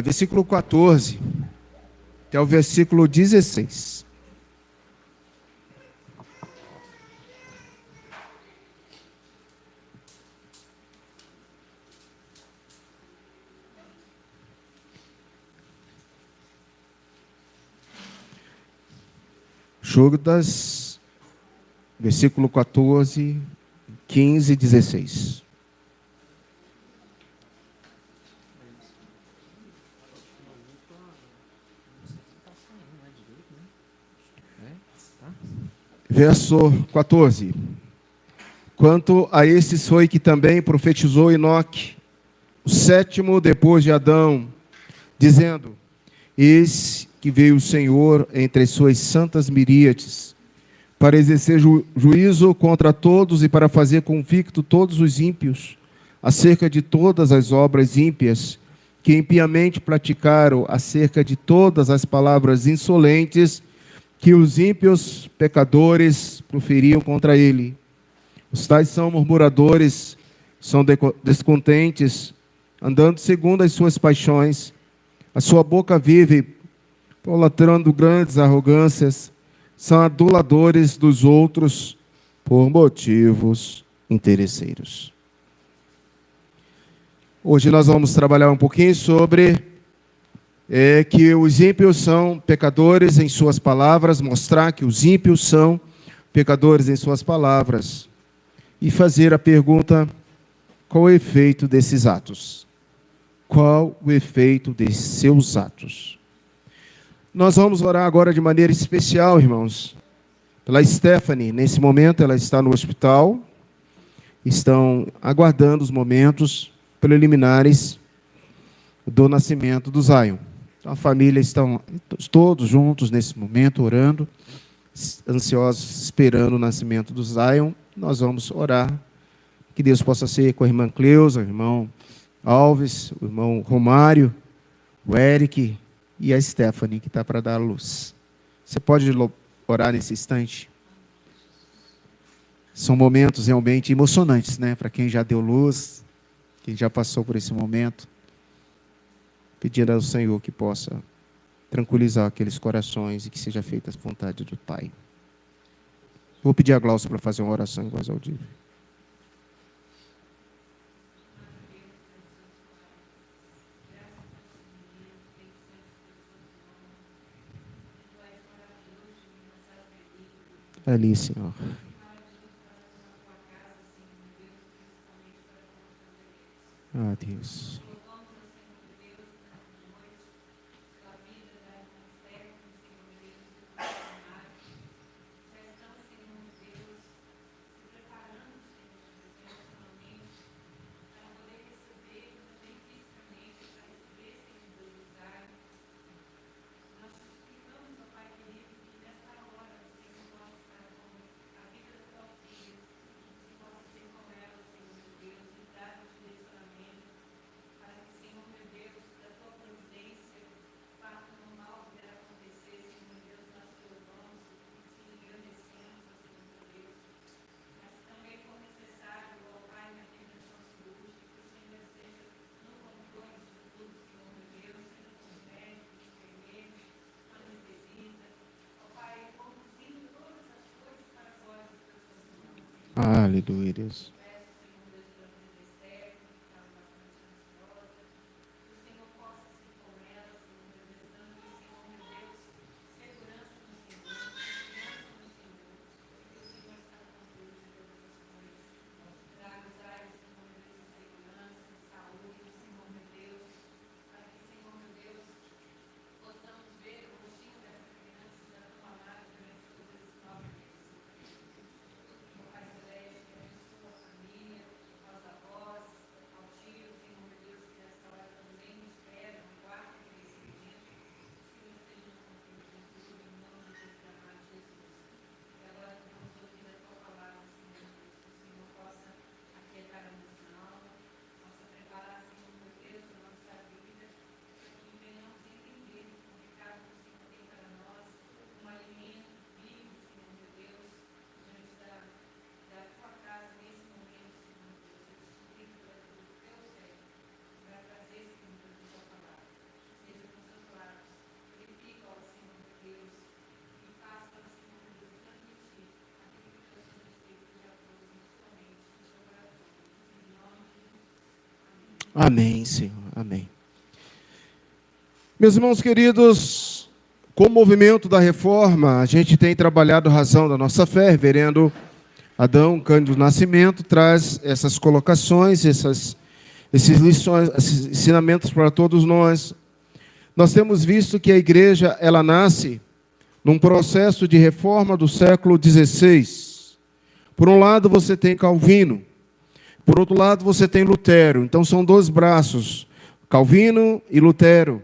versículo 14, até o versículo 16. Judas, versículo 14, 15 e 16. Verso 14. Quanto a estes foi que também profetizou Enoque, o sétimo depois de Adão, dizendo: Eis que veio o Senhor entre as suas santas miríades, para exercer juízo contra todos e para fazer convicto todos os ímpios, acerca de todas as obras ímpias que impiamente praticaram, acerca de todas as palavras insolentes que os ímpios pecadores proferiam contra ele. Os tais são murmuradores, são descontentes, andando segundo as suas paixões. A sua boca vive idolatrando grandes arrogâncias, são aduladores dos outros por motivos interesseiros. Hoje nós vamos trabalhar um pouquinho sobre que os ímpios são pecadores em suas palavras, mostrar que os ímpios são pecadores em suas palavras e fazer a pergunta: qual o efeito desses atos? Qual o efeito desses seus atos? Nós vamos orar agora de maneira especial, irmãos, pela Stephanie. Nesse momento ela está no hospital, estão aguardando os momentos preliminares do nascimento do Zion. Então, a família estão todos juntos nesse momento, orando, ansiosos, esperando o nascimento do Zion. Nós vamos orar, que Deus possa ser com a irmã Cleusa, o irmão Alves, o irmão Romário, o Eric e a Stephanie, que está para dar a luz. Você pode orar nesse instante? São momentos realmente emocionantes, né? Para quem já deu luz, quem já passou por esse momento. Pedir ao Senhor que possa tranquilizar aqueles corações e que seja feita a vontade do Pai. Vou pedir a Glaucia para fazer uma oração em voz audível. Ali, Senhor. Ah, Deus. Aleluia, Deus. Amém, Senhor. Amém. Meus irmãos queridos, com o movimento da reforma, a gente tem trabalhado a razão da nossa fé. Reverendo Adão Cândido Nascimento traz essas colocações, esses lições, esses ensinamentos para todos nós. Nós temos visto que a igreja, ela nasce num processo de reforma do século XVI. Por um lado você tem Calvino, por outro lado você tem Lutero. Então são dois braços, Calvino e Lutero.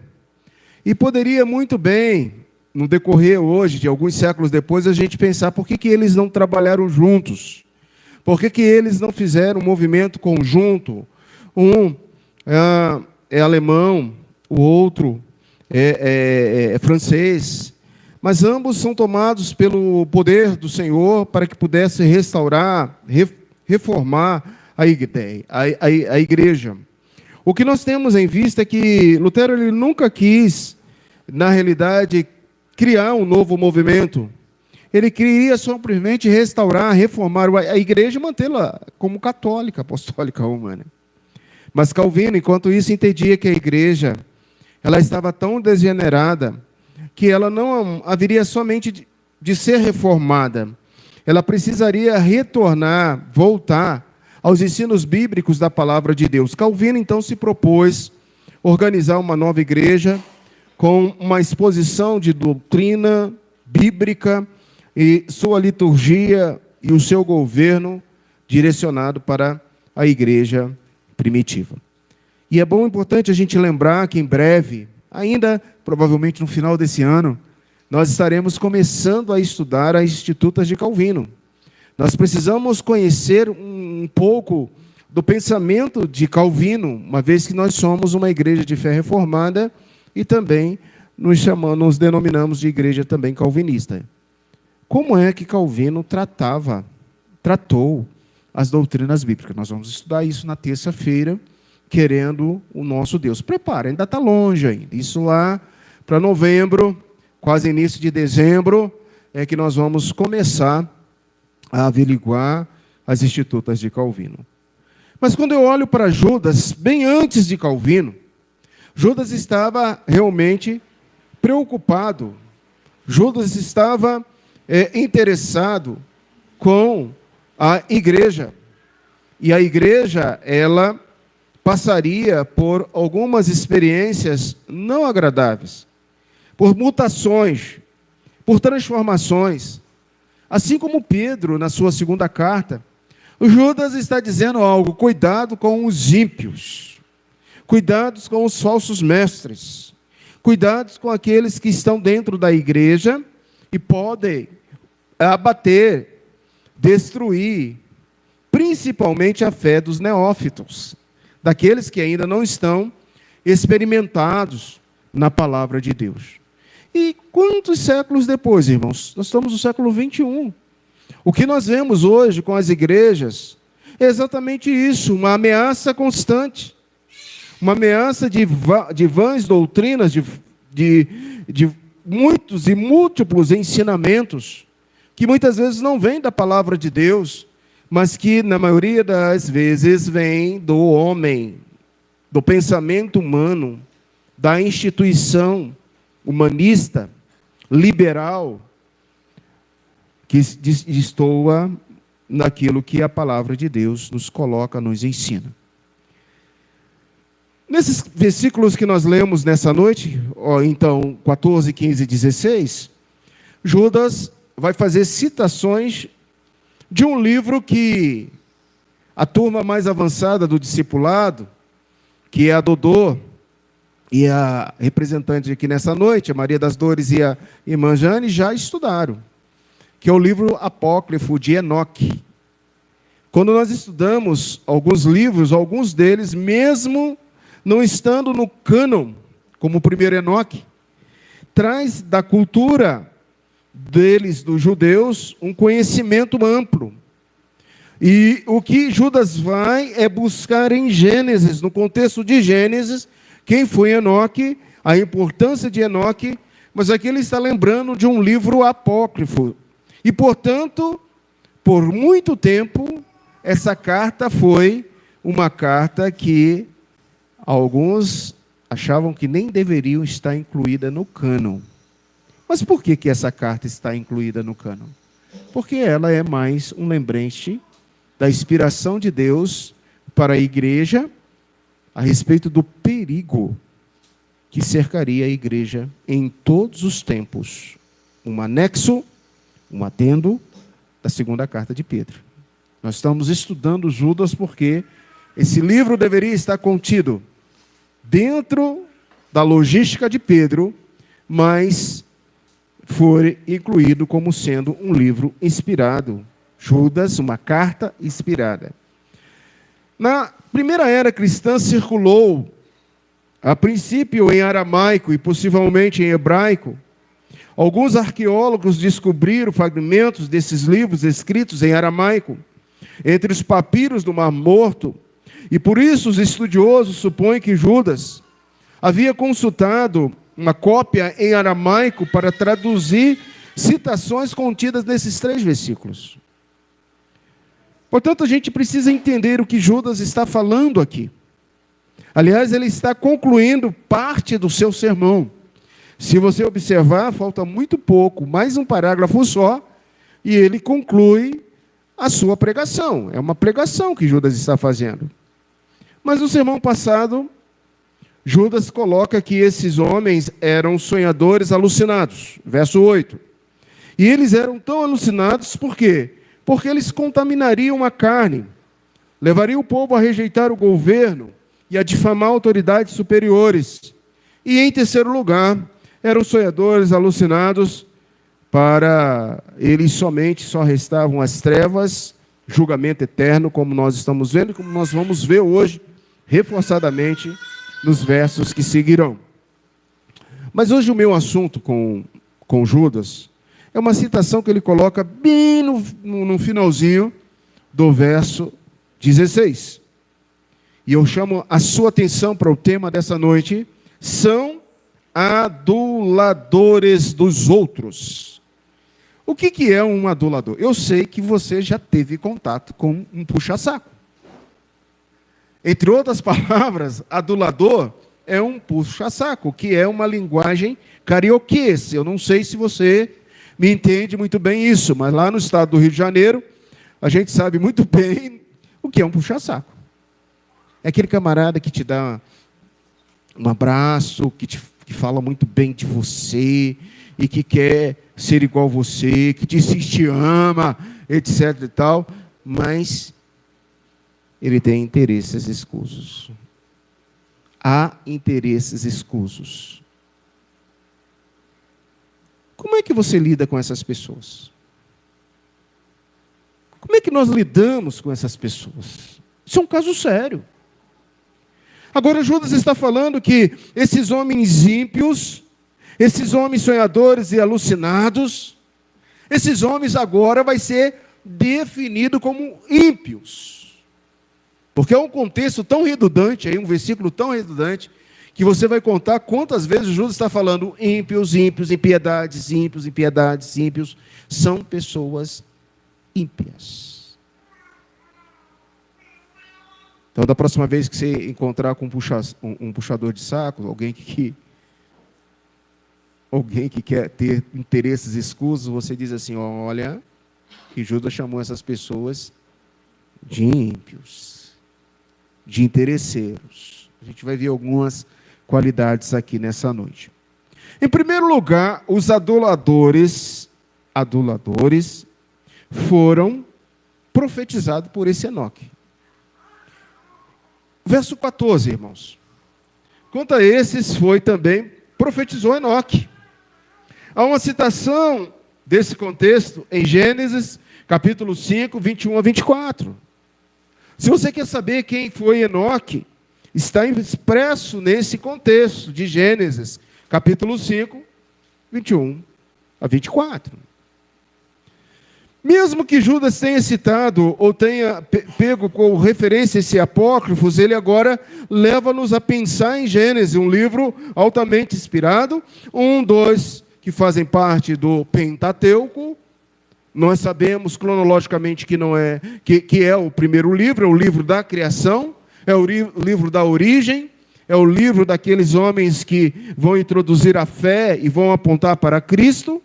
E poderia muito bem, no decorrer hoje, de alguns séculos depois, a gente pensar por que eles não trabalharam juntos. Por que eles não fizeram um movimento conjunto? Um é alemão, o outro é francês. Mas ambos são tomados pelo poder do Senhor para que pudesse restaurar, reformar a igreja. O que nós temos em vista é que Lutero ele nunca quis, na realidade, criar um novo movimento. Ele queria simplesmente restaurar, reformar a igreja e mantê-la como católica, apostólica romana. Mas Calvino, enquanto isso, entendia que a igreja ela estava tão degenerada que ela não haveria somente de ser reformada. Ela precisaria retornar, voltar aos ensinos bíblicos da palavra de Deus. Calvino, então, se propôs organizar uma nova igreja com uma exposição de doutrina bíblica e sua liturgia e o seu governo direcionado para a igreja primitiva. E é bom, importante a gente lembrar que em breve, ainda provavelmente no final desse ano, nós estaremos começando a estudar as Institutas de Calvino. Nós precisamos conhecer um pouco do pensamento de Calvino, uma vez que nós somos uma igreja de fé reformada e também nos denominamos de igreja também calvinista. Como é que Calvino tratou as doutrinas bíblicas? Nós vamos estudar isso na terça-feira, querendo o nosso Deus. Prepara, ainda está longe ainda. Isso lá para novembro, quase início de dezembro, é que nós vamos começar a averiguar as Institutas de Calvino. Mas quando eu olho para Judas, bem antes de Calvino, Judas estava realmente preocupado. Judas estava interessado com a igreja. E a igreja, ela passaria por algumas experiências não agradáveis, por mutações, por transformações. Assim como Pedro, na sua segunda carta, o Judas está dizendo algo: cuidado com os ímpios, cuidados com os falsos mestres, cuidados com aqueles que estão dentro da igreja e podem abater, destruir, principalmente a fé dos neófitos, daqueles que ainda não estão experimentados na palavra de Deus. E quantos séculos depois, irmãos? Nós estamos no século 21. O que nós vemos hoje com as igrejas é exatamente isso, uma ameaça constante, uma ameaça de vãs doutrinas, de muitos e múltiplos ensinamentos, que muitas vezes não vêm da palavra de Deus, mas que, na maioria das vezes, vêm do homem, do pensamento humano, da instituição humanista, liberal, que destoa naquilo que a palavra de Deus nos coloca, nos ensina. Nesses versículos que nós lemos nessa noite, então 14, 15 e 16, Judas vai fazer citações de um livro que a turma mais avançada do discipulado, que é a Dodô, e a representante aqui nessa noite, a Maria das Dores e a irmã Jane, já estudaram, que é o livro apócrifo de Enoque. Quando nós estudamos alguns livros, alguns deles, mesmo não estando no cânon, como o primeiro Enoque, traz da cultura deles, dos judeus, um conhecimento amplo. E o que Judas vai é buscar em Gênesis, no contexto de Gênesis, quem foi Enoque, a importância de Enoque, mas aqui ele está lembrando de um livro apócrifo. E, portanto, por muito tempo, essa carta foi uma carta que Alguns achavam que nem deveriam estar incluída no cânon. Mas por que essa carta está incluída no cânon? Porque ela é mais um lembrete da inspiração de Deus para a igreja a respeito do perigo que cercaria a igreja em todos os tempos. Um anexo, um adendo da segunda carta de Pedro. Nós estamos estudando Judas porque esse livro deveria estar contido dentro da logística de Pedro, mas foi incluído como sendo um livro inspirado. Judas, uma carta inspirada. Na primeira era cristã circulou, a princípio em aramaico e possivelmente em hebraico. Alguns arqueólogos descobriram fragmentos desses livros escritos em aramaico, entre os papiros do Mar Morto, e por isso os estudiosos supõem que Judas havia consultado uma cópia em aramaico para traduzir citações contidas nesses 3 versículos. Portanto, a gente precisa entender o que Judas está falando aqui. Aliás, ele está concluindo parte do seu sermão. Se você observar, falta muito pouco, mais um parágrafo só, e ele conclui a sua pregação. É uma pregação que Judas está fazendo. Mas no sermão passado, Judas coloca que esses homens eram sonhadores alucinados. Verso 8. E eles eram tão alucinados por quê? Porque eles contaminariam a carne, levariam o povo a rejeitar o governo e a difamar autoridades superiores. E em terceiro lugar, eram sonhadores alucinados, para eles somente só restavam as trevas, julgamento eterno, como nós estamos vendo, como nós vamos ver hoje, reforçadamente, nos versos que seguirão. Mas hoje o meu assunto com Judas é uma citação que ele coloca bem no finalzinho do verso 16. E eu chamo a sua atenção para o tema dessa noite: são aduladores dos outros. O que é um adulador? Eu sei que você já teve contato com um puxa-saco. Entre outras palavras, adulador é um puxa-saco, que é uma linguagem carioquense. Eu não sei se você me entende muito bem isso, mas lá no estado do Rio de Janeiro, a gente sabe muito bem o que é um puxa-saco. É aquele camarada que te dá um abraço, que fala muito bem de você, e que quer ser igual a você, que diz que te ama, etc. e tal, mas ele tem interesses escusos. Há interesses escusos. Como é que você lida com essas pessoas? Como é que nós lidamos com essas pessoas? Isso é um caso sério. Agora Judas está falando que esses homens ímpios, esses homens sonhadores e alucinados, esses homens agora vai ser definido como ímpios. Porque é um contexto tão redundante, um versículo tão redundante, que você vai contar quantas vezes Judas está falando ímpios, ímpios, impiedades, ímpios, impiedades, ímpios. São pessoas ímpias. Então, da próxima vez que você encontrar com um puxador de saco, alguém que quer ter interesses escusos, você diz assim: olha, que Judas chamou essas pessoas de ímpios, de interesseiros. A gente vai ver algumas qualidades aqui nessa noite. Em primeiro lugar, os aduladores foram profetizados por esse Enoque. Verso 14, irmãos. Quanto a esses, profetizou Enoque. Há uma citação desse contexto em Gênesis, capítulo 5, 21 a 24. Se você quer saber quem foi Enoque, está expresso nesse contexto de Gênesis, capítulo 5, 21 a 24. Mesmo que Judas tenha citado ou tenha pego com referência esse apócrifos, ele agora leva-nos a pensar em Gênesis, um livro altamente inspirado, dois que fazem parte do Pentateuco. Nós sabemos cronologicamente que não é, que é o primeiro livro, é o livro da criação, é o livro da origem, é o livro daqueles homens que vão introduzir a fé e vão apontar para Cristo.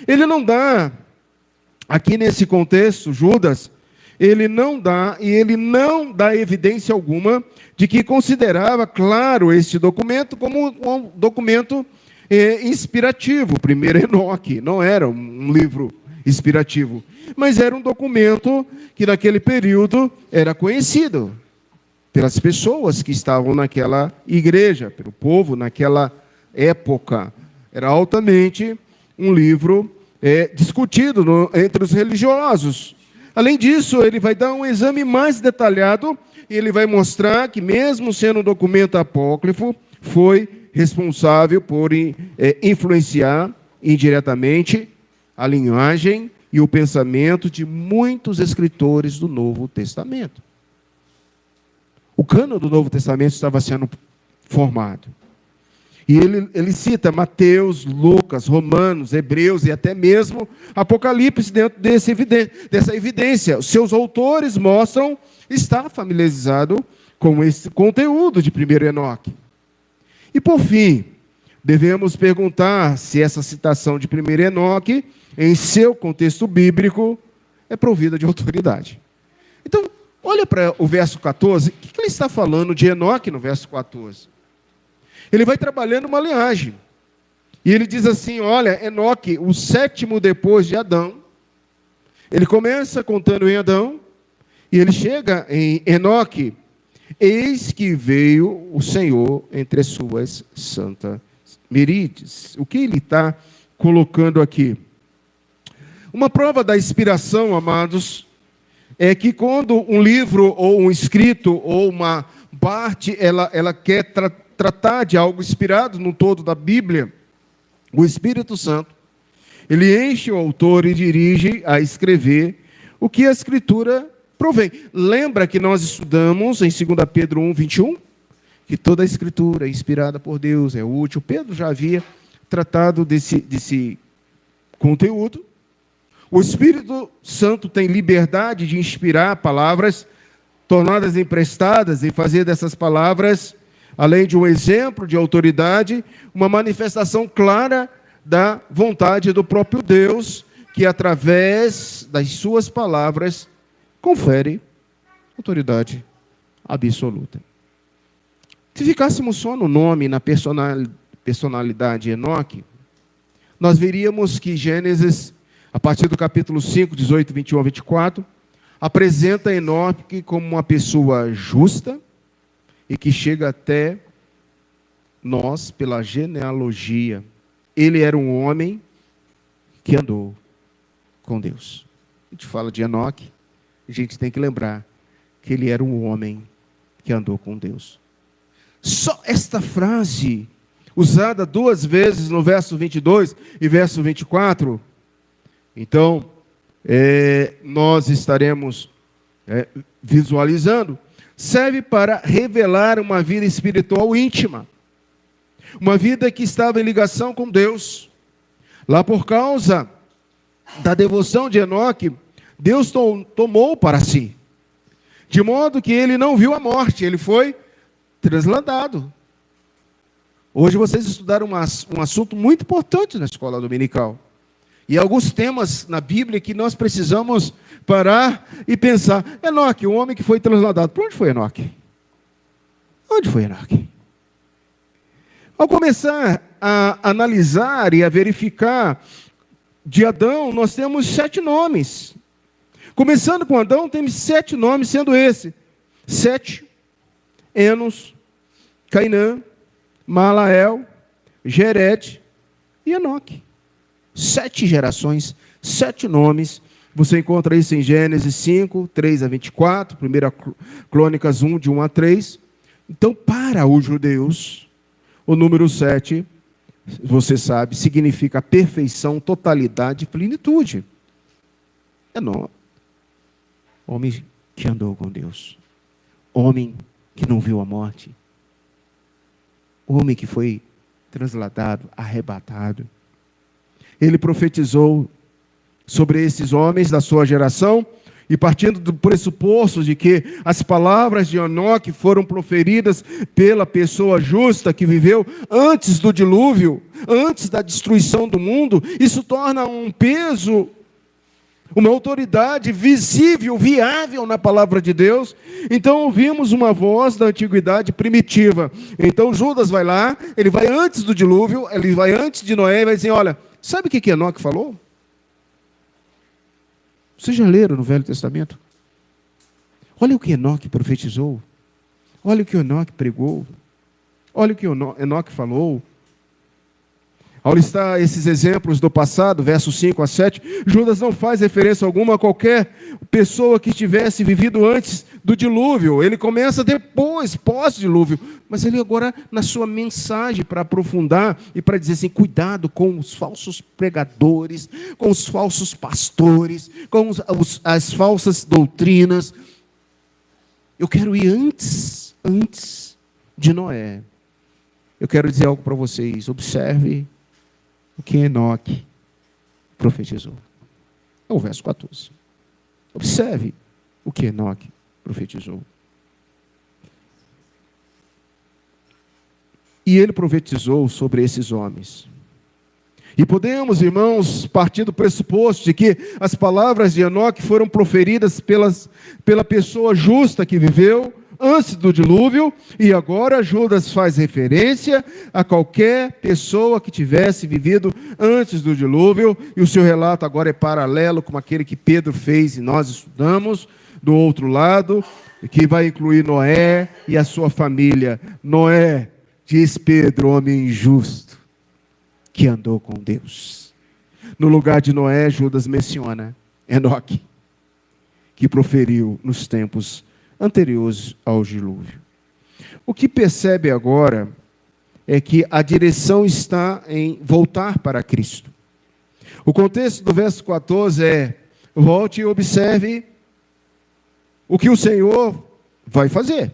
Ele não dá, aqui nesse contexto, Judas, ele não dá evidência alguma de que considerava, claro, este documento como um documento inspirativo. Primeiro Enoque não era um livro inspirativo, mas era um documento que naquele período era conhecido pelas pessoas que estavam naquela igreja, pelo povo naquela época. Era altamente um livro discutido entre os religiosos. Além disso, ele vai dar um exame mais detalhado e ele vai mostrar que, mesmo sendo um documento apócrifo, foi responsável por influenciar indiretamente a linguagem e o pensamento de muitos escritores do Novo Testamento. O cânon do Novo Testamento estava sendo formado. E ele cita Mateus, Lucas, Romanos, Hebreus e até mesmo Apocalipse dentro dessa evidência. Os seus autores mostram estar familiarizado com esse conteúdo de 1 Enoque. E por fim, devemos perguntar se essa citação de 1 Enoque, em seu contexto bíblico, é provida de autoridade. Então, olha para o verso 14, o que ele está falando de Enoque no verso 14? Ele vai trabalhando uma linhagem. E ele diz assim, olha, Enoque, o sétimo depois de Adão. Ele começa contando em Adão, e ele chega em Enoque. Eis que veio o Senhor entre as suas santas miríades. O que ele está colocando aqui? Uma prova da inspiração, amados, é que quando um livro, ou um escrito, ou uma parte, ela quer tratar de algo inspirado no todo da Bíblia, o Espírito Santo, ele enche o autor e dirige a escrever o que a Escritura provém. Lembra que nós estudamos em 2 Pedro 1, 21? Que toda a Escritura é inspirada por Deus, é útil. Pedro já havia tratado desse conteúdo. O Espírito Santo tem liberdade de inspirar palavras tornadas emprestadas e fazer dessas palavras, além de um exemplo de autoridade, uma manifestação clara da vontade do próprio Deus, que através das suas palavras confere autoridade absoluta. Se ficássemos só no nome, na personalidade Enoque, nós veríamos que Gênesis, a partir do capítulo 5, 18, 21 a 24, apresenta Enoque como uma pessoa justa e que chega até nós pela genealogia. Ele era um homem que andou com Deus. A gente fala de Enoque, a gente tem que lembrar que ele era um homem que andou com Deus. Só esta frase, usada duas vezes no verso 22 e verso 24, então, nós estaremos visualizando, serve para revelar uma vida espiritual íntima, uma vida que estava em ligação com Deus. Lá por causa da devoção de Enoque, Deus tomou para si, de modo que ele não viu a morte, ele foi transladado. Hoje vocês estudaram um assunto muito importante na escola dominical. E alguns temas na Bíblia que nós precisamos parar e pensar. Enoque, o homem que foi transladado. Para onde foi Enoque? Onde foi Enoque? Ao começar a analisar e a verificar de Adão, nós temos 7 nomes. Começando com Adão, temos 7 nomes, sendo esse: Sete, Enos, Cainã, Malael, Jered e Enoque. 7 gerações, 7 nomes. Você encontra isso em Gênesis 5, 3 a 24, 1 Crônicas 1, de 1 a 3. Então, para os judeus, o número 7, você sabe, significa perfeição, totalidade e plenitude. Homem que andou com Deus. Homem que não viu a morte. Homem que foi transladado, arrebatado. Ele profetizou sobre esses homens da sua geração E partindo do pressuposto de que as palavras de Enoque foram proferidas pela pessoa justa que viveu antes do dilúvio, antes da destruição do mundo, isso torna um peso, uma autoridade visível, viável na palavra de Deus. Então ouvimos uma voz da antiguidade primitiva. Então Judas vai lá, ele vai antes do dilúvio, ele vai antes de Noé e vai dizer, olha, sabe o que Enoque falou? Vocês já leram no Velho Testamento? Olha o que Enoque profetizou. Olha o que Enoque pregou. Olha o que Enoque falou. Ao listar esses exemplos do passado, versos 5 a 7, Judas não faz referência alguma a qualquer pessoa que tivesse vivido antes do dilúvio. Ele começa depois, pós-dilúvio. Mas ele agora, na sua mensagem, para aprofundar e para dizer assim, cuidado com os falsos pregadores, com os falsos pastores, com as falsas doutrinas. Eu quero ir antes de Noé. Eu quero dizer algo para vocês. Observe o que Enoque profetizou. É o verso 14. Observe o que Enoque profetizou. E ele profetizou sobre esses homens. E podemos, irmãos, partir do pressuposto de que as palavras de Enoque foram proferidas pela pessoa justa que viveu antes do dilúvio, e agora Judas faz referência a qualquer pessoa que tivesse vivido antes do dilúvio, e o seu relato agora é paralelo com aquele que Pedro fez e nós estudamos, do outro lado, que vai incluir Noé e a sua família. Noé, diz Pedro, homem justo, que andou com Deus. No lugar de Noé, Judas menciona Enoque, que proferiu nos tempos anteriores ao dilúvio. O que percebe agora é que a direção está em voltar para Cristo. O contexto do verso 14 é: volte e observe o que o Senhor vai fazer.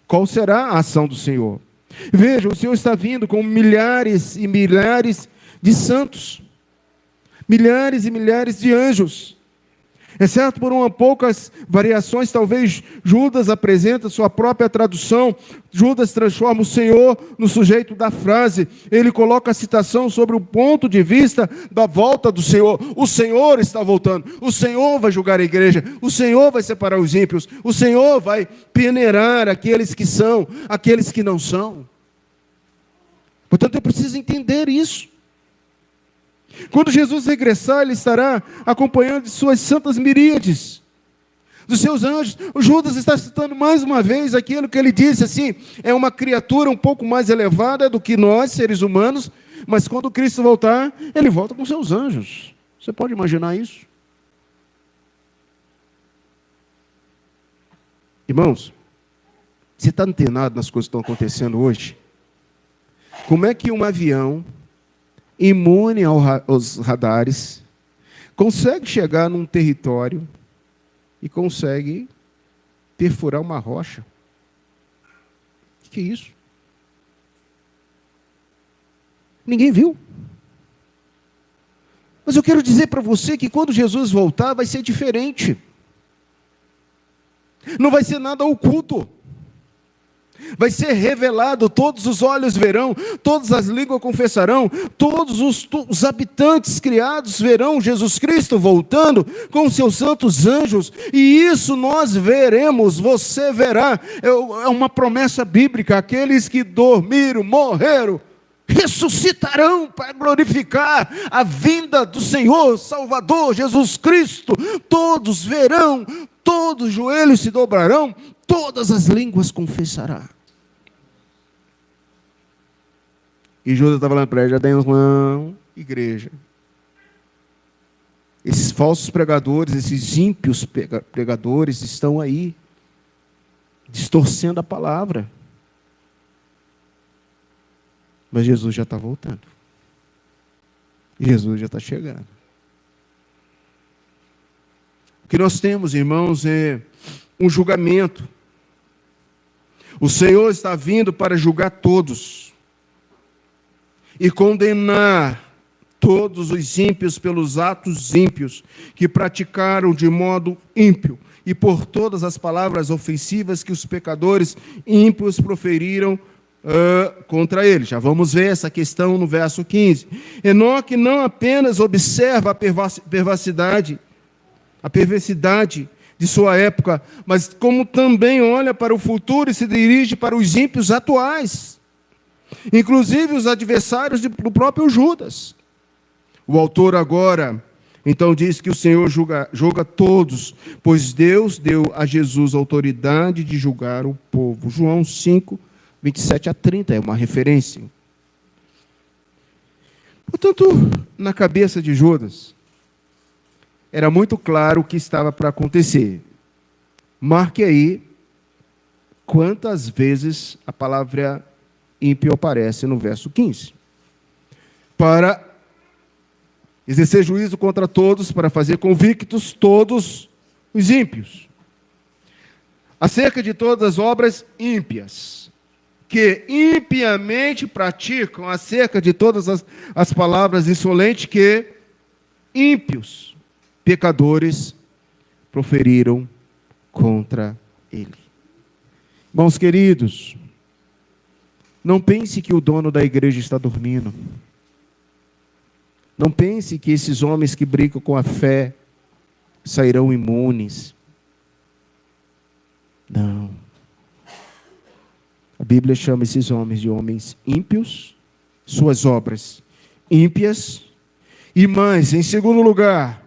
Qual será a ação do Senhor? Veja, o Senhor está vindo com milhares e milhares de santos, milhares e milhares de anjos. Exceto por poucas variações, talvez Judas apresenta sua própria tradução. Judas transforma o Senhor no sujeito da frase. Ele coloca a citação sobre o ponto de vista da volta do Senhor. O Senhor está voltando. O Senhor vai julgar a igreja. O Senhor vai separar os ímpios. O Senhor vai peneirar aqueles que são, aqueles que não são. Portanto, eu preciso entender isso. Quando Jesus regressar, ele estará acompanhado de suas santas miríades, dos seus anjos. O Judas está citando mais uma vez aquilo que ele disse, assim, é uma criatura um pouco mais elevada do que nós, seres humanos, mas quando Cristo voltar, ele volta com seus anjos. Você pode imaginar isso? Irmãos, você está antenado nas coisas que estão acontecendo hoje? Como é que um avião imune aos radares, consegue chegar num território e consegue perfurar uma rocha? O que é isso? Ninguém viu. Mas eu quero dizer para você que quando Jesus voltar vai ser diferente. Não vai ser nada oculto. Vai ser revelado, todos os olhos verão, todas as línguas confessarão, todos os habitantes criados verão Jesus Cristo voltando com seus santos anjos, e isso nós veremos, você verá. É uma promessa bíblica: aqueles que dormiram, morreram, ressuscitarão para glorificar a vinda do Senhor Salvador Jesus Cristo. Todos verão, todos os joelhos se dobrarão, todas as línguas confessarão. E Judas está falando para ele: atenção, igreja. Esses falsos pregadores, esses ímpios pregadores estão aí, distorcendo a palavra. Mas Jesus já está voltando. Jesus já está chegando. O que nós temos, irmãos, é um julgamento. O Senhor está vindo para julgar todos e condenar todos os ímpios pelos atos ímpios que praticaram de modo ímpio, e por todas as palavras ofensivas que os pecadores ímpios proferiram contra ele. Já vamos ver essa questão no verso 15. Enoque não apenas observa a perversidade de sua época, mas como também olha para o futuro e se dirige para os ímpios atuais, inclusive os adversários do próprio Judas. O autor agora, então, diz que o Senhor julga todos, pois Deus deu a Jesus a autoridade de julgar o povo. João 5, 27 a 30 é uma referência. Portanto, na cabeça de Judas, era muito claro o que estava para acontecer. Marque aí quantas vezes a palavra ímpio aparece no verso 15. Para exercer juízo contra todos, para fazer convictos todos os ímpios. Acerca de todas as obras ímpias, que impiamente praticam, acerca de todas as palavras insolentes que ímpios, pecadores, proferiram contra ele. Irmãos queridos, não pense que o dono da igreja está dormindo. Não pense que esses homens que brincam com a fé sairão imunes. Não. A Bíblia chama esses homens de homens ímpios, suas obras ímpias, e mais, em segundo lugar,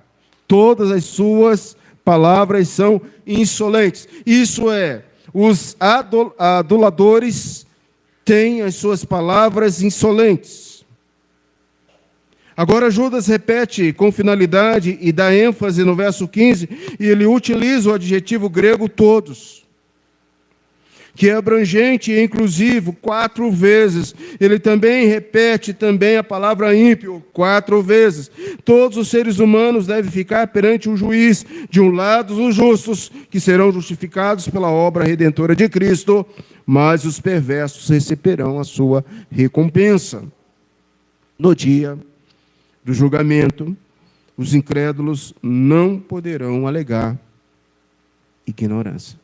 todas as suas palavras são insolentes. Isso é, os aduladores têm as suas palavras insolentes. Agora Judas repete com finalidade e dá ênfase no verso 15, e ele utiliza o adjetivo grego todos, que é abrangente e inclusivo 4 vezes. Ele também repete a palavra ímpio 4 vezes. Todos os seres humanos devem ficar perante o juiz. De um lado, os justos, que serão justificados pela obra redentora de Cristo, mas os perversos receberão a sua recompensa. No dia do julgamento, os incrédulos não poderão alegar ignorância.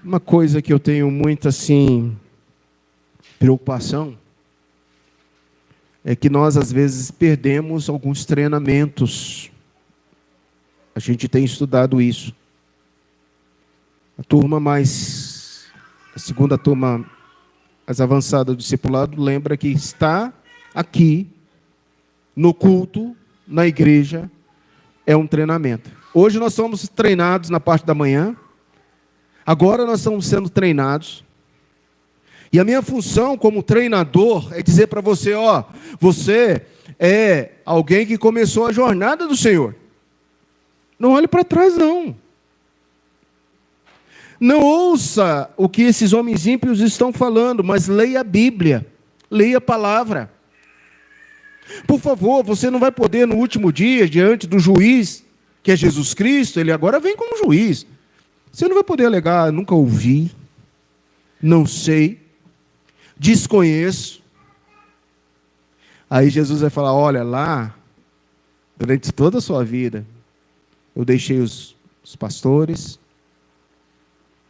Uma coisa que eu tenho muita, preocupação é que nós, às vezes, perdemos alguns treinamentos. A gente tem estudado isso. A segunda turma mais avançada do discipulado lembra que está aqui, no culto, na igreja, é um treinamento. Hoje nós somos treinados na parte da manhã. Agora nós estamos sendo treinados. E a minha função como treinador é dizer para você, você é alguém que começou a jornada do Senhor. Não olhe para trás, não. Não ouça o que esses homens ímpios estão falando, mas leia a Bíblia, leia a palavra. Por favor, você não vai poder no último dia, diante do juiz, que é Jesus Cristo, ele agora vem como juiz. Você não vai poder alegar, nunca ouvi, não sei, desconheço. Aí Jesus vai falar, olha lá, durante toda a sua vida, eu deixei os pastores,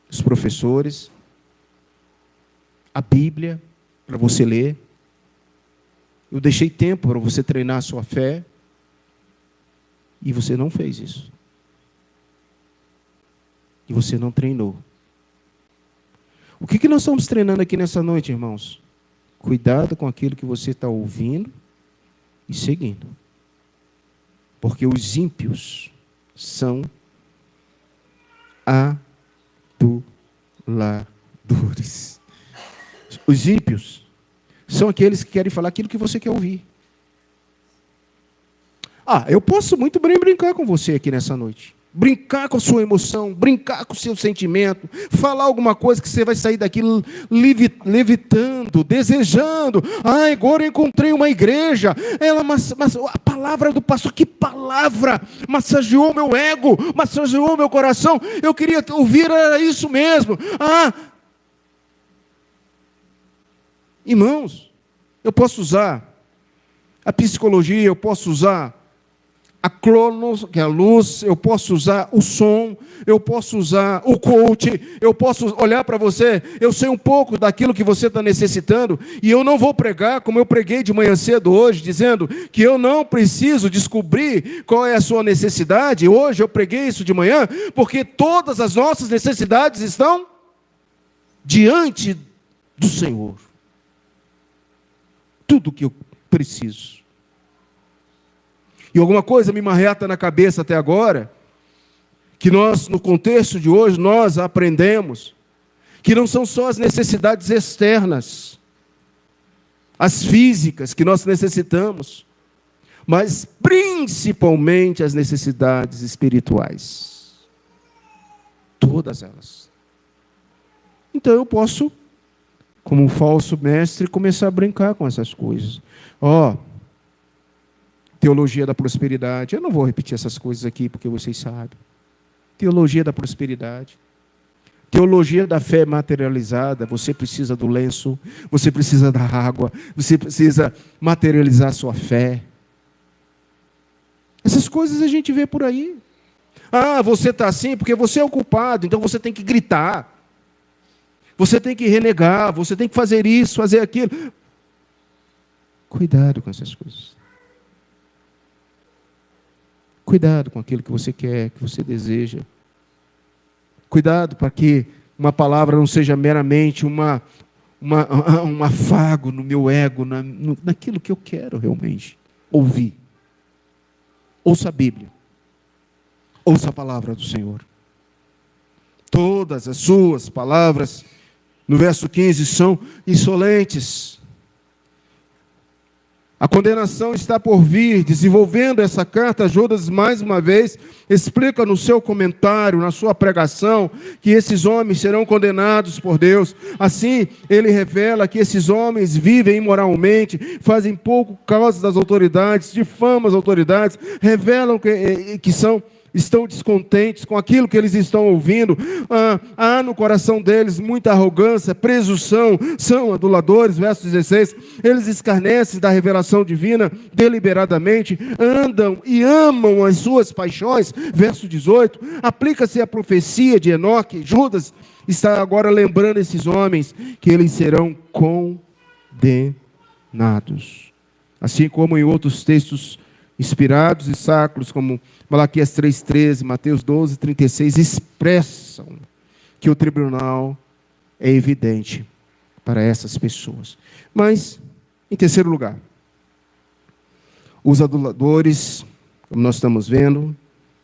os professores, a Bíblia, para você ler. Eu deixei tempo para você treinar a sua fé, e você não fez isso. E você não treinou. O que nós estamos treinando aqui nessa noite, irmãos? Cuidado com aquilo que você está ouvindo e seguindo. Porque os ímpios são aduladores. Os ímpios são aqueles que querem falar aquilo que você quer ouvir. Eu posso muito bem brincar com você aqui nessa noite. Brincar com a sua emoção, brincar com o seu sentimento, falar alguma coisa que você vai sair daqui levitando, desejando. Agora eu encontrei uma igreja. Mas a palavra do pastor, que palavra! Massageou meu ego, massageou meu coração. Eu queria ouvir, era isso mesmo. Irmãos, Eu posso usar a psicologia, eu posso usar a cronos, que é a luz, eu posso usar o som, eu posso usar o coach, eu posso olhar para você, eu sei um pouco daquilo que você está necessitando, e eu não vou pregar como eu preguei de manhã cedo hoje, dizendo que eu não preciso descobrir qual é a sua necessidade. Hoje eu preguei isso de manhã, porque todas as nossas necessidades estão diante do Senhor. Tudo que eu preciso. E alguma coisa me marreta na cabeça até agora, que nós, no contexto de hoje, nós aprendemos que não são só as necessidades externas, as físicas que nós necessitamos, mas principalmente as necessidades espirituais. Todas elas. Então eu posso, como um falso mestre, começar a brincar com essas coisas. Teologia da prosperidade. Eu não vou repetir essas coisas aqui, porque vocês sabem. Teologia da prosperidade. Teologia da fé materializada. Você precisa do lenço, você precisa da água, você precisa materializar a sua fé. Essas coisas a gente vê por aí. Você está assim porque você é o culpado, então você tem que gritar. Você tem que renegar, você tem que fazer isso, fazer aquilo. Cuidado com essas coisas. Cuidado com aquilo que você quer, que você deseja. Cuidado para que uma palavra não seja meramente um afago no meu ego, naquilo que eu quero realmente ouvir. Ouça a Bíblia. Ouça a palavra do Senhor. Todas as suas palavras, no verso 15, são insolentes. A condenação está por vir. Desenvolvendo essa carta, Judas, mais uma vez, explica no seu comentário, na sua pregação, que esses homens serão condenados por Deus. Assim, ele revela que esses homens vivem imoralmente, fazem pouco caso das autoridades, difamam as autoridades, revelam que estão descontentes com aquilo que eles estão ouvindo. Há no coração deles muita arrogância, presunção, são aduladores, verso 16, eles escarnecem da revelação divina deliberadamente, andam e amam as suas paixões, verso 18, aplica-se a profecia de Enoque. Judas está agora lembrando esses homens que eles serão condenados, assim como em outros textos inspirados e sacros, como Malaquias 3,13, Mateus 12,36, expressam que o tribunal é evidente para essas pessoas. Mas, em terceiro lugar, os aduladores, como nós estamos vendo,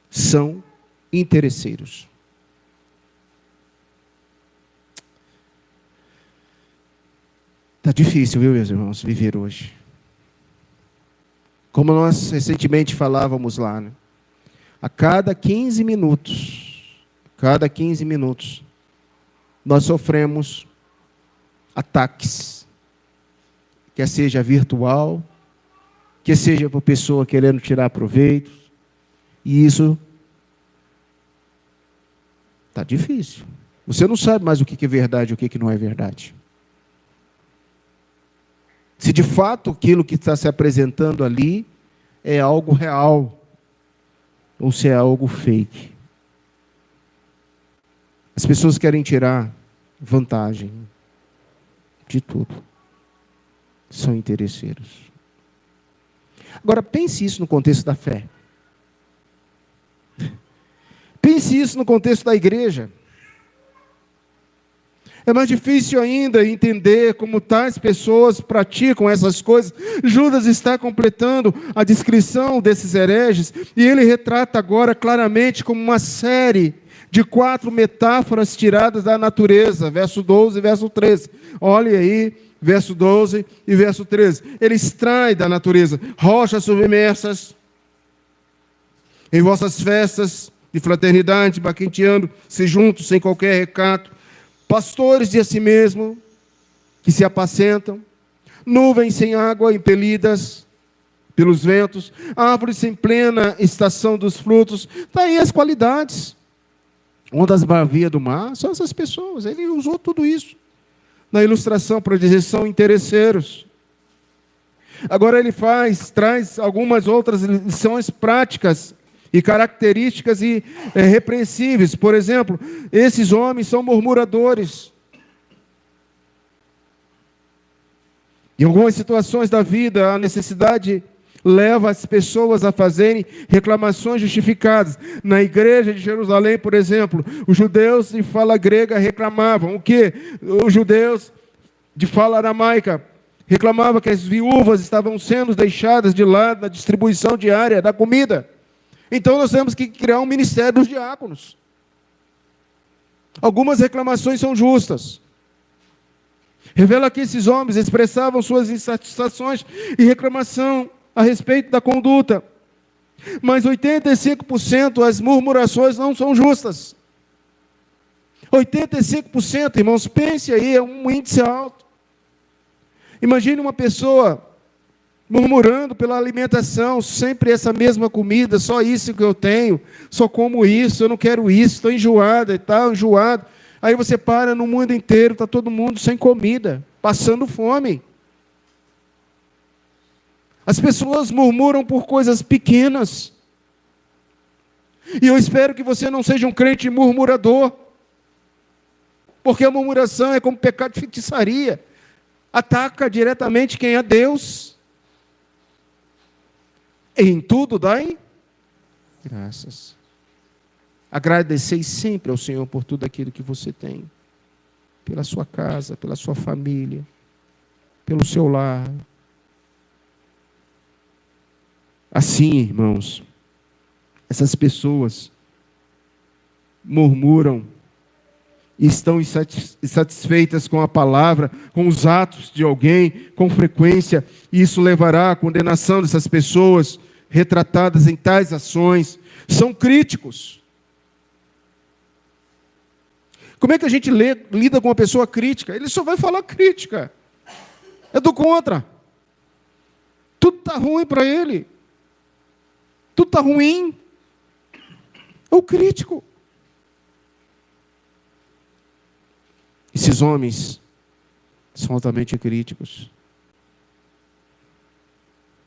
são interesseiros. Está difícil, viu, meus irmãos, viver hoje. Como nós recentemente falávamos lá, né? A cada 15 minutos, nós sofremos ataques, quer seja virtual, quer seja por pessoa querendo tirar proveito, e isso está difícil. Você não sabe mais o que é verdade e o que não é verdade. Se de fato aquilo que está se apresentando ali é algo real, ou se é algo fake. As pessoas querem tirar vantagem de tudo. São interesseiros. Agora, pense isso no contexto da fé. Pense isso no contexto da igreja. É mais difícil ainda entender como tais pessoas praticam essas coisas. Judas está completando a descrição desses hereges, e ele retrata agora claramente como uma série de 4 metáforas tiradas da natureza, verso 12 e verso 13. Olhe aí, verso 12 e verso 13. Ele extrai da natureza: rochas submersas, em vossas festas de fraternidade, baquenteando-se juntos sem qualquer recato, pastores de si mesmo, que se apacentam, nuvens sem água impelidas pelos ventos, árvores sem plena estação dos frutos. Está aí as qualidades. Ondas bravias do mar, são essas pessoas. Ele usou tudo isso na ilustração para dizer: são interesseiros. Agora ele traz algumas outras lições práticas e características irrepreensíveis. Por exemplo, esses homens são murmuradores. Em algumas situações da vida, a necessidade leva as pessoas a fazerem reclamações justificadas. Na igreja de Jerusalém, por exemplo, os judeus de fala grega reclamavam. O quê? Os judeus de fala aramaica reclamavam que as viúvas estavam sendo deixadas de lado na distribuição diária da comida. Então nós temos que criar um ministério dos diáconos. Algumas reclamações são justas. Revela que esses homens expressavam suas insatisfações e reclamação a respeito da conduta. Mas 85% as murmurações não são justas. 85%, irmãos, pense aí, é um índice alto. Imagine uma pessoa murmurando pela alimentação, sempre essa mesma comida, só isso que eu tenho, só como isso, eu não quero isso, estou enjoada e tal, enjoado. Aí você para no mundo inteiro, está todo mundo sem comida, passando fome. As pessoas murmuram por coisas pequenas. E eu espero que você não seja um crente murmurador, porque a murmuração é como pecado de feitiçaria. Ataca diretamente quem é Deus. Em tudo dai graças. Agradeceis sempre ao Senhor por tudo aquilo que você tem. Pela sua casa, pela sua família, pelo seu lar. Assim, irmãos, essas pessoas murmuram e estão insatisfeitas com a palavra, com os atos de alguém, com frequência, e isso levará à condenação dessas pessoas retratadas em tais ações. São críticos. Como é que a gente lida com uma pessoa crítica? Ele só vai falar crítica. É do contra. Tudo está ruim para ele. Tudo está ruim. É o crítico. Esses homens são altamente críticos.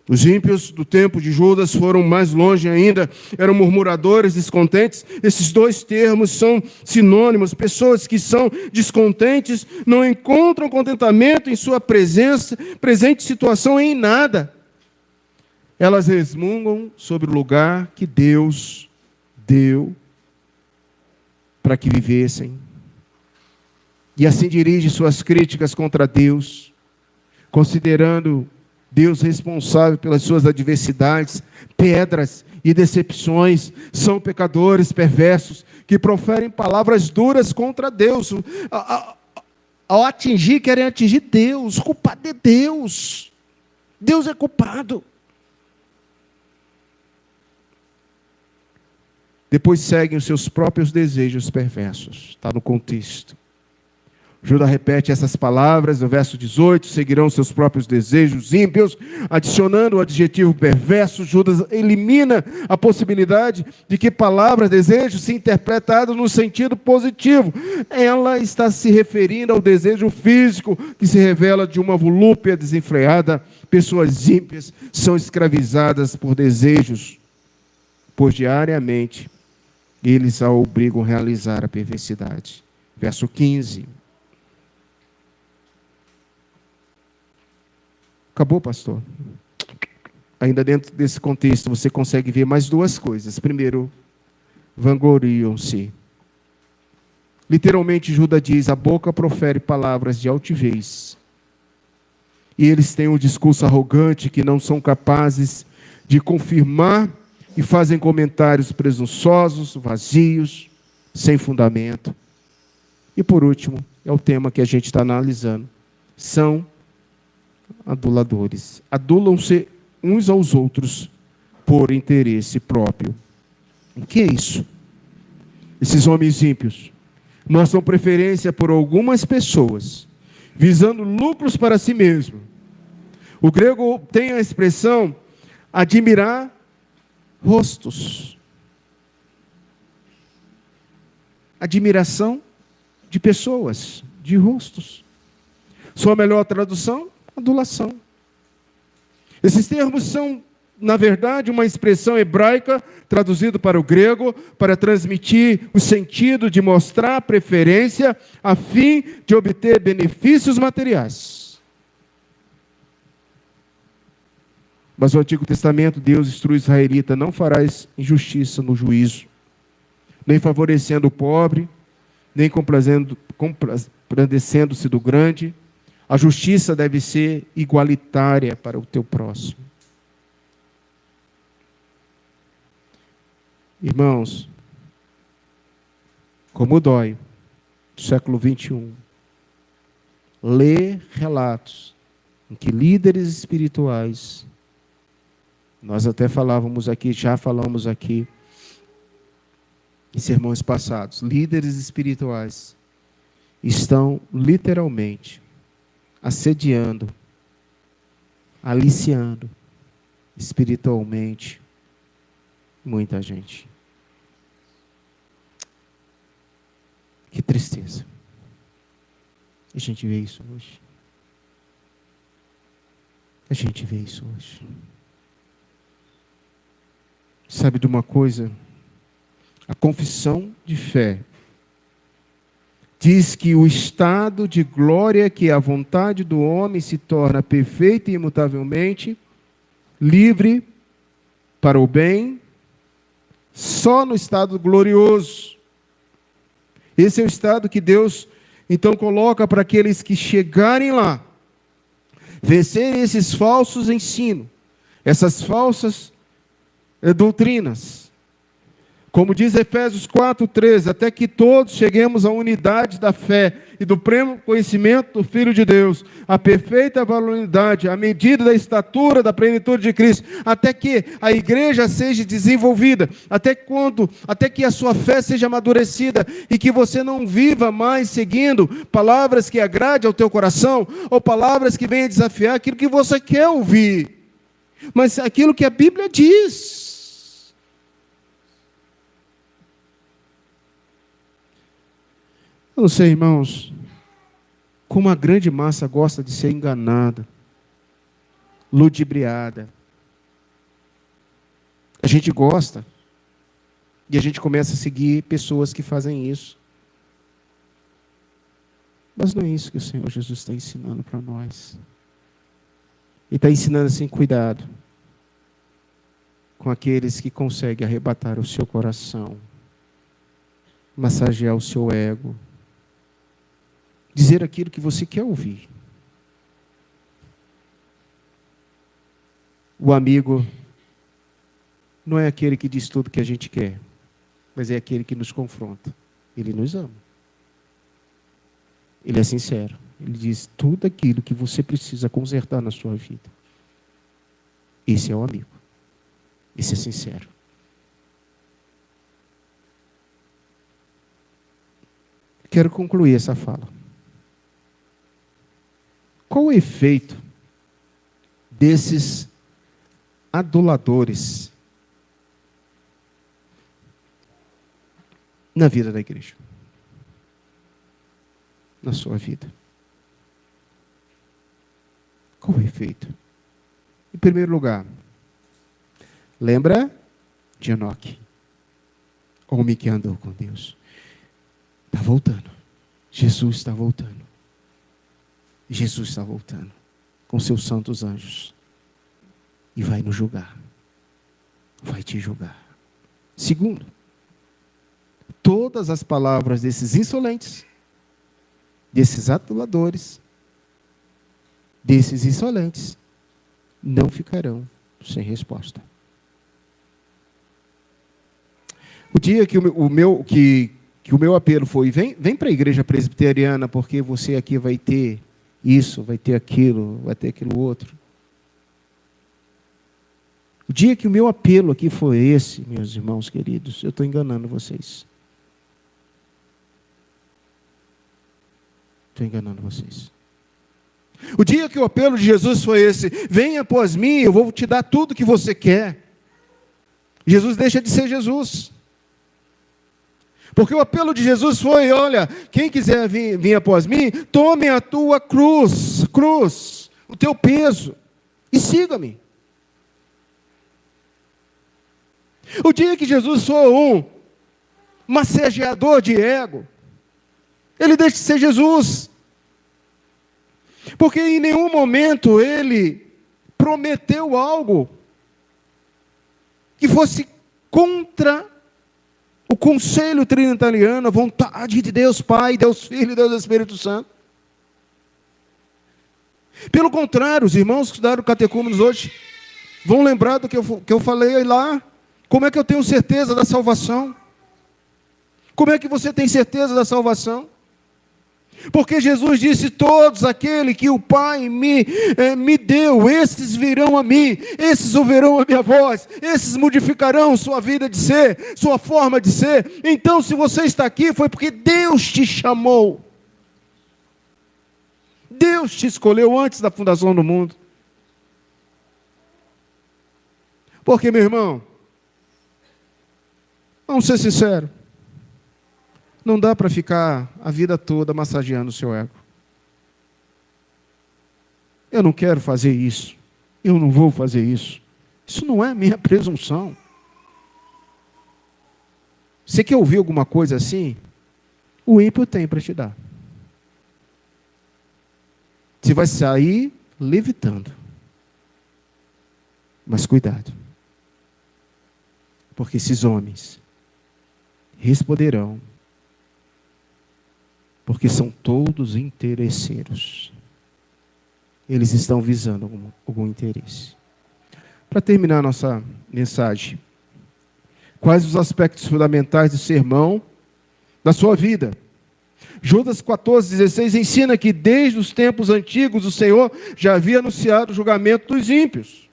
Os ímpios do tempo de Judas foram mais longe ainda, eram murmuradores, descontentes. Esses dois termos são sinônimos. Pessoas que são descontentes não encontram contentamento em sua presente situação em nada. Elas resmungam sobre o lugar que Deus deu para que vivessem. E assim dirige suas críticas contra Deus, considerando Deus responsável pelas suas adversidades, pedras e decepções. São pecadores perversos que proferem palavras duras contra Deus. Ao atingir, querem atingir Deus. O culpado é Deus. Deus é culpado. Depois seguem os seus próprios desejos perversos. Está no contexto. Judas repete essas palavras no verso 18, seguirão seus próprios desejos ímpios, adicionando o adjetivo perverso. Judas elimina a possibilidade de que palavras, desejos, se interpretados no sentido positivo. Ela está se referindo ao desejo físico, que se revela de uma volúpia desenfreada. Pessoas ímpias são escravizadas por desejos, pois diariamente eles a obrigam a realizar a perversidade. Verso 15. Acabou, pastor? Ainda dentro desse contexto, você consegue ver mais duas coisas. Primeiro, vangloriam-se. Literalmente, Judas diz, a boca profere palavras de altivez. E eles têm um discurso arrogante que não são capazes de confirmar e fazem comentários presunçosos, vazios, sem fundamento. E por último, é o tema que a gente está analisando. São aduladores. Adulam-se uns aos outros por interesse próprio. O que é isso? Esses homens ímpios mostram preferência por algumas pessoas, visando lucros para si mesmo. O grego tem a expressão admirar rostos. Admiração de pessoas, de rostos. Sua melhor tradução? Adulação. Esses termos são, na verdade, uma expressão hebraica traduzida para o grego para transmitir o sentido de mostrar preferência a fim de obter benefícios materiais. Mas no Antigo Testamento, Deus instrui o israelita: não farás injustiça no juízo, nem favorecendo o pobre, nem compadecendo-se do grande. A justiça deve ser igualitária para o teu próximo. Irmãos, como dói, do século 21, ler relatos em que líderes espirituais, nós até já falamos aqui, em sermões passados, líderes espirituais estão literalmente assediando, aliciando espiritualmente muita gente. Que tristeza. A gente vê isso hoje. A gente vê isso hoje. Sabe de uma coisa? A confissão de fé diz que o estado de glória que a vontade do homem se torna perfeita e imutavelmente livre para o bem, só no estado glorioso. Esse é o estado que Deus, então, coloca para aqueles que chegarem lá, vencerem esses falsos ensinos, essas falsas doutrinas. Como diz Efésios 4:13, até que todos cheguemos à unidade da fé e do pleno conhecimento do Filho de Deus, à perfeita varonilidade, à medida da estatura da plenitude de Cristo, até que a igreja seja desenvolvida, até que a sua fé seja amadurecida e que você não viva mais seguindo palavras que agradem ao teu coração ou palavras que venham desafiar aquilo que você quer ouvir, mas aquilo que a Bíblia diz. Eu não sei, irmãos, como a grande massa gosta de ser enganada, ludibriada. A gente gosta, e a gente começa a seguir pessoas que fazem isso. Mas não é isso que o Senhor Jesus está ensinando para nós. Ele está ensinando assim, cuidado com aqueles que conseguem arrebatar o seu coração, massagear o seu ego, dizer aquilo que você quer ouvir. O amigo não é aquele que diz tudo que a gente quer, mas é aquele que nos confronta. Ele nos ama. Ele é sincero. Ele diz tudo aquilo que você precisa consertar na sua vida. Esse é o amigo. Esse é sincero. Quero concluir essa fala. Qual o efeito desses aduladores na vida da igreja? Na sua vida? Qual o efeito? Em primeiro lugar, lembra de Enoque, homem que andou com Deus. Está voltando. Jesus está voltando. Jesus está voltando com seus santos anjos e vai nos julgar. Vai te julgar. Segundo, todas as palavras desses insolentes, desses aduladores, desses insolentes, não ficarão sem resposta. O dia que o meu apelo foi: vem para a igreja presbiteriana, porque você aqui vai ter isso, vai ter aquilo outro. O dia que o meu apelo aqui foi esse, meus irmãos queridos, eu estou enganando vocês. Estou enganando vocês. O dia que o apelo de Jesus foi esse: venha após mim, eu vou te dar tudo que você quer. Jesus deixa de ser Jesus. Porque o apelo de Jesus foi: olha, quem quiser vir após mim, tome a tua cruz, o teu peso, e siga-me. O dia que Jesus for um massageador de ego, ele deixa de ser Jesus. Porque em nenhum momento ele prometeu algo que fosse contra o conselho trinitariano, a vontade de Deus Pai, Deus Filho e Deus Espírito Santo. Pelo contrário, os irmãos que estudaram catecúmenos hoje vão lembrar do que eu falei lá. Como é que eu tenho certeza da salvação? Como é que você tem certeza da salvação? Porque Jesus disse: todos aqueles que o Pai me deu, esses virão a mim, esses ouvirão a minha voz, esses modificarão sua vida de ser, sua forma de ser. Então, se você está aqui, foi porque Deus te chamou. Deus te escolheu antes da fundação do mundo. Porque, meu irmão, vamos ser sinceros, não dá para ficar a vida toda massageando o seu ego. Eu não quero fazer isso. Eu não vou fazer isso. Isso não é minha presunção. Você quer ouvir alguma coisa assim? O ímpio tem para te dar. Você vai sair levitando. Mas cuidado. Porque esses homens responderão. Porque são todos interesseiros. Eles estão visando algum interesse. Para terminar nossa mensagem, quais os aspectos fundamentais do sermão da sua vida? Judas 14:16 ensina que desde os tempos antigos o Senhor já havia anunciado o julgamento dos ímpios.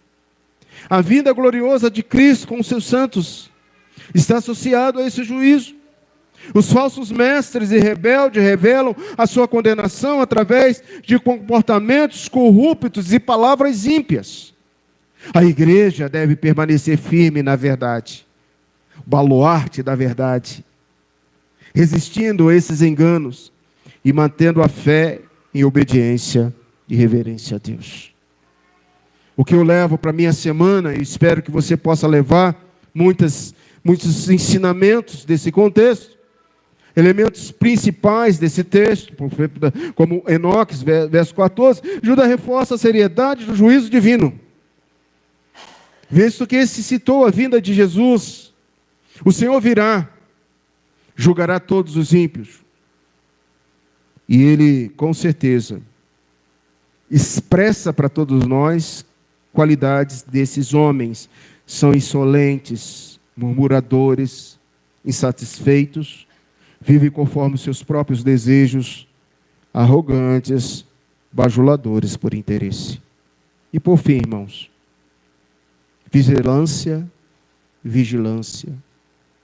A vinda gloriosa de Cristo com os seus santos está associado a esse juízo. Os falsos mestres e rebeldes revelam a sua condenação através de comportamentos corruptos e palavras ímpias. A igreja deve permanecer firme na verdade, o baluarte da verdade, resistindo a esses enganos e mantendo a fé em obediência e reverência a Deus. O que eu levo para a minha semana, e espero que você possa levar muitos ensinamentos desse contexto, elementos principais desse texto, como Enoque, verso 14, Judas reforça a seriedade do juízo divino. Visto que esse citou a vinda de Jesus, o Senhor virá, julgará todos os ímpios. E Ele, com certeza, expressa para todos nós qualidades desses homens. São insolentes, murmuradores, insatisfeitos, vivem conforme os seus próprios desejos, arrogantes, bajuladores por interesse. E por fim, irmãos, vigilância, vigilância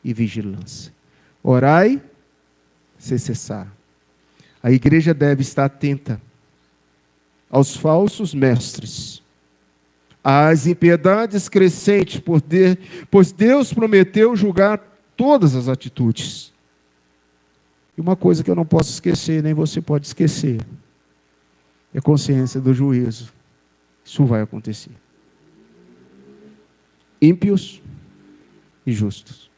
e vigilância. Orai sem cessar. A igreja deve estar atenta aos falsos mestres, às impiedades crescentes, pois Deus prometeu julgar todas as atitudes. E uma coisa que eu não posso esquecer, nem você pode esquecer, é a consciência do juízo. Isso vai acontecer. Ímpios e justos.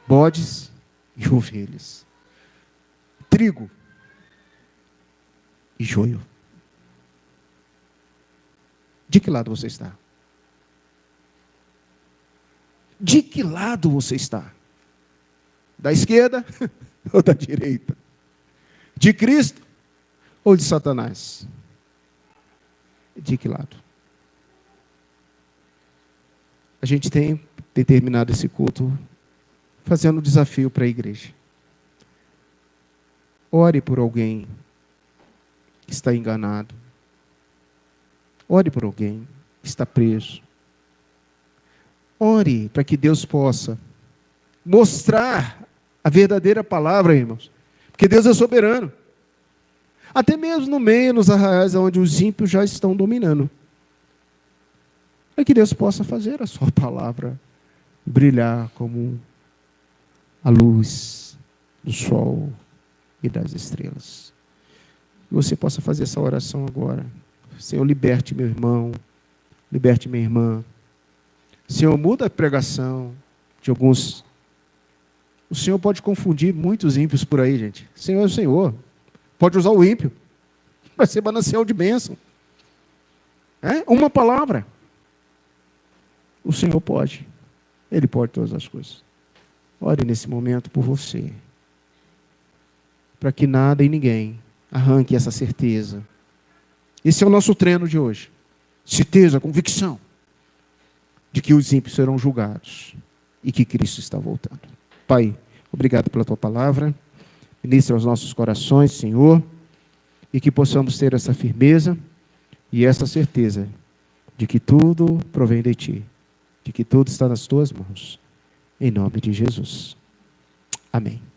Bodes e ovelhas. Trigo e joio. De que lado você está? De que lado você está? Da esquerda ou da direita? De Cristo ou de Satanás? De que lado? A gente tem determinado esse culto fazendo um desafio para a igreja. Ore por alguém que está enganado. Ore por alguém que está preso. Ore para que Deus possa mostrar a verdadeira palavra, irmãos. Porque Deus é soberano. Até mesmo no meio, nos arraiais onde os ímpios já estão dominando. É que Deus possa fazer a sua palavra brilhar como a luz do sol e das estrelas. Que você possa fazer essa oração agora. Senhor, liberte meu irmão, liberte minha irmã. Senhor, muda a pregação de alguns. O Senhor pode confundir muitos ímpios por aí, gente. Senhor é o Senhor. Pode usar o ímpio para ser manancial de bênção. Uma palavra. O Senhor pode. Ele pode todas as coisas. Ore nesse momento por você. Para que nada e ninguém arranque essa certeza. Esse é o nosso treino de hoje. Certeza, convicção de que os ímpios serão julgados e que Cristo está voltando. Pai, obrigado pela tua palavra. Ministra aos nossos corações, Senhor, e que possamos ter essa firmeza e essa certeza de que tudo provém de ti, de que tudo está nas tuas mãos. Em nome de Jesus. Amém.